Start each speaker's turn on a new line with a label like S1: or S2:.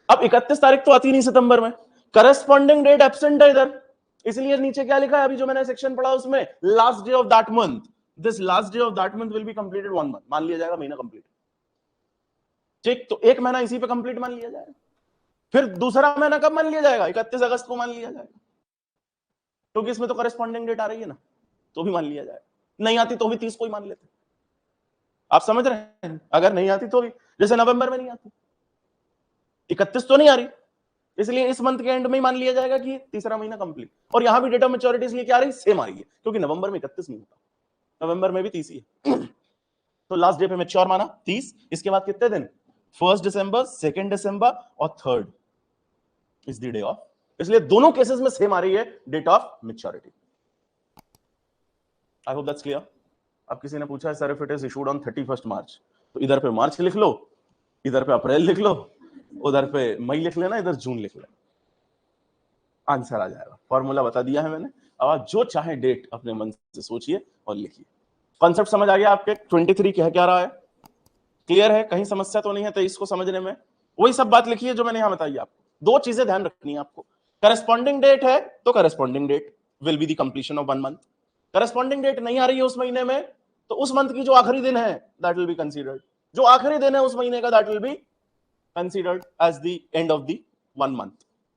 S1: अब 31 तारीख तो आती नहीं सितंबर में, करस्पॉन्डिंग डेट एब्सेंट है इधर, इसलिए नीचे क्या लिखा है अभी जो मैंने सेक्शन पढ़ा उसमें, last day of that month, this last day of that month will be completed 1 month, मान लिया जाएगा महीना कंप्लीट। ठीक, तो एक महीना इसी पे कंप्लीट मान लिया जाएगा। फिर दूसरा महीना कब मान लिया जाएगा? 31 अगस्त को मान लिया जाएगा, क्योंकि इसमें तो करस्पॉन्डिंग डेट आ रही है ना, तो भी मान लिया जाएगा। नहीं आती तो भी 30 को ही मान लेते। आप समझ रहे हैं? अगर नहीं आती तो भी, जैसे नवंबर में नहीं आती, 31 तो नहीं आ रही, इसलिए इस मंथ के एंड में ही मान लिया जाएगा कि तीसरा महीना कंप्लीट। और यहां भी डेट ऑफ मैच्योरिटी इसलिए क्या आ रही, सेम आ रही है, क्योंकि नवंबर में 31 नहीं होता, नवंबर में भी 30 ही है। तो लास्ट डे पे मैच्योर माना 30, इसके बाद कितने दिन, 1 दिसंबर, 2 दिसंबर और 3 इज द डे ऑफ, इसलिए दोनों केसेस में सेम आ रही है date of maturity. I hope that's clear. अब किसी ने पूछा है sir if it is issued on 31 March, तो इधर पे मार्च लिख लो, इधर पे अप्रैल लिख लो, उधर पे मई लिख लेना, इधर जून लिख लेना, आंसर आ जाएगा। फॉर्मूला बता दिया है मैंने, अब आप जो चाहे डेट अपने मन से सोचिए और लिखिए। कॉन्सेप्ट समझ आ गया आपके? 23 कह क्या रहा है, क्लियर है? कहीं समस्या तो नहीं है 23 को समझने में? वही सब बात लिखिए जो मैंने यहां बताई आपको। दो चीजें ध्यान रखनी है आपको, करस्पॉन्डिंग डेट है तो corresponding date will be the completion of 1 month, corresponding date नहीं आ रही है उस महीने में, तो उस मंथ की जो आखिरी दिन है दैट विल बी कंसीडर्ड, जो आखिरी दिन है उस महीने का that will be considered as the end of the 1 month.